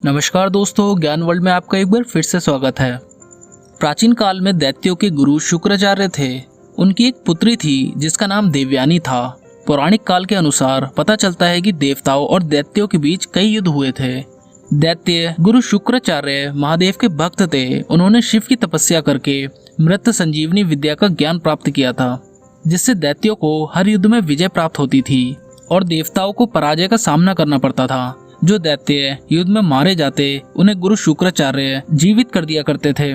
नमस्कार दोस्तों, ज्ञान वर्ल्ड में आपका एक बार फिर से स्वागत है। प्राचीन काल में दैत्यों के गुरु शुक्राचार्य थे। उनकी एक पुत्री थी जिसका नाम देवयानी था। पौराणिक काल के अनुसार पता चलता है कि देवताओं और दैत्यों के बीच कई युद्ध हुए थे। दैत्य गुरु शुक्राचार्य महादेव के भक्त थे। उन्होंने शिव की तपस्या करके मृत संजीवनी विद्या का ज्ञान प्राप्त किया था, जिससे दैत्यों को हर युद्ध में विजय प्राप्त होती थी और देवताओं को पराजय का सामना करना पड़ता था। जो दैत्य युद्ध में मारे जाते उन्हें गुरु शुक्राचार्य जीवित कर दिया करते थे।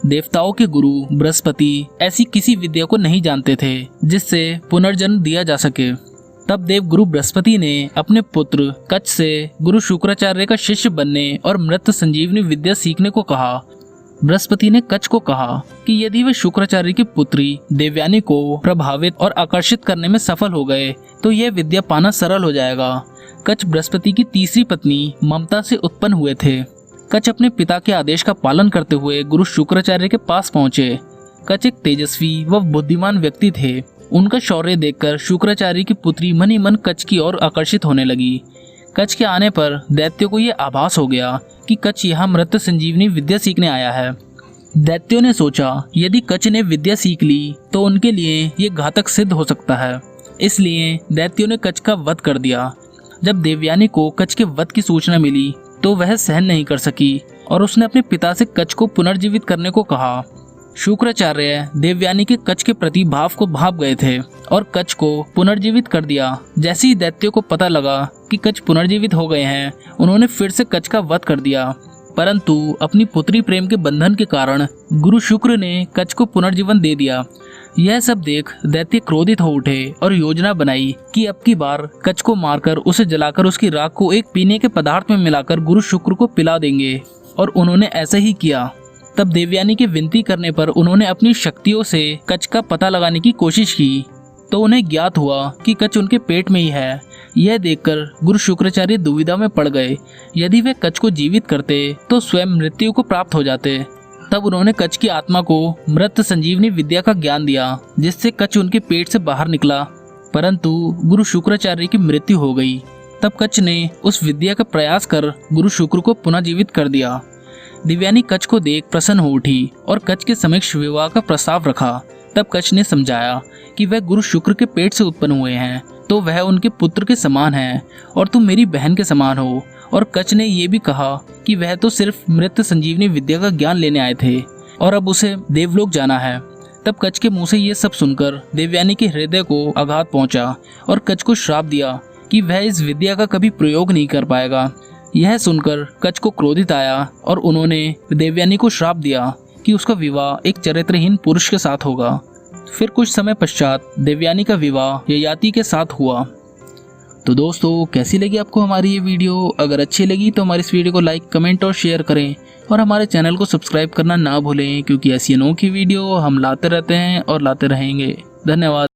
देवताओं के गुरु बृहस्पति ऐसी किसी विद्या को नहीं जानते थे जिससे पुनर्जन्म दिया जा सके। तब देव गुरु बृहस्पति ने अपने पुत्र कच्छ से गुरु शुक्राचार्य का शिष्य बनने और मृत संजीवनी विद्या सीखने को कहा। बृहस्पति ने कच्छ को कहा कि यदि वे शुक्राचार्य की पुत्री देवयानी को प्रभावित और आकर्षित करने में सफल हो गए तो यह विद्या पाना सरल हो जाएगा। कच्छ बृहस्पति की तीसरी पत्नी ममता से उत्पन्न हुए थे। कच्छ अपने पिता के आदेश का पालन करते हुए गुरु शुक्राचार्य के पास पहुंचे। कच्छ एक तेजस्वी व बुद्धिमान व्यक्ति थे। उनका शौर्य देखकर शुक्राचार्य की पुत्री मन ही मन कच्छ की ओर आकर्षित होने लगी। कच्छ के आने पर दैत्यों को यह आभास हो गया कि कच्छ यहाँ मृत संजीवनी विद्या सीखने आया है। दैत्यों ने सोचा यदि कच्छ ने विद्या सीख ली तो उनके लिए ये घातक सिद्ध हो सकता है। इसलिए दैत्यों ने कच्छ का वध कर दिया। जब देवयानी को कच्छ के वध की सूचना मिली तो वह सहन नहीं कर सकी और उसने अपने पिता से कच्छ को पुनर्जीवित करने को कहा। शुक्राचार्य देवयानी के कच्छ के प्रति भाव को भाप गए थे और कच्छ को पुनर्जीवित कर दिया। जैसे ही दैत्यों को पता लगा कि कच्छ पुनर्जीवित हो गए हैं, उन्होंने फिर से कच्छ का वध कर दिया। परंतु अपनी पुत्री प्रेम के बंधन के कारण गुरु शुक्र ने कच्छ को पुनर्जीवन दे दिया। यह सब देख दैत्य क्रोधित हो उठे और योजना बनाई कि अब की बार कच्छ को मारकर उसे जलाकर उसकी राख को एक पीने के पदार्थ में मिलाकर गुरु शुक्र को पिला देंगे। और उन्होंने ऐसा ही किया। तब देवयानी के विनती करने पर उन्होंने अपनी शक्तियों से कच्छ का पता लगाने की कोशिश की तो उन्हें ज्ञात हुआ कि कच्छ उनके पेट में ही है। यह देखकर गुरु शुक्राचार्य दुविधा में पड़ गए। यदि वे कच्छ को जीवित करते तो स्वयं मृत्यु को प्राप्त हो जाते। तब उन्होंने कच्छ की आत्मा को मृत संजीवनी विद्या का ज्ञान दिया, जिससे कच्छ उनके पेट से बाहर निकला। परंतु गुरु शुक्राचार्य की मृत्यु हो गई। तब कच्छ ने उस विद्या का प्रयास कर गुरु शुक्र को पुनः जीवित कर दिया। देवयानी कच्छ को देख प्रसन्न हो उठी और कच्छ के समक्ष विवाह का प्रस्ताव रखा। तब कच्छ ने समझाया कि वह गुरु शुक्र के पेट से उत्पन्न हुए हैं तो वह उनके पुत्र के समान है और तुम मेरी बहन के समान हो। और कच्छ ने यह भी कहा कि वह तो सिर्फ मृत संजीवनी विद्या का ज्ञान लेने आए थे और अब उसे देवलोक जाना है। तब कच्छ के मुंह से ये सब सुनकर देवयानी के हृदय को आघात पहुंचा और कच्छ को श्राप दिया कि वह इस विद्या का कभी प्रयोग नहीं कर पाएगा। यह सुनकर कच्छ को क्रोधित आया और उन्होंने देवयानी को श्राप दिया कि उसका विवाह एक चरित्रहीन पुरुष के साथ होगा। फिर कुछ समय पश्चात देवयानी का विवाह ययाति के साथ हुआ। तो दोस्तों, कैसी लगी आपको हमारी ये वीडियो? अगर अच्छी लगी तो हमारी इस वीडियो को लाइक, कमेंट और शेयर करें और हमारे चैनल को सब्सक्राइब करना ना भूलें, क्योंकि ऐसी अनोखी वीडियो हम लाते रहते हैं और लाते रहेंगे। धन्यवाद।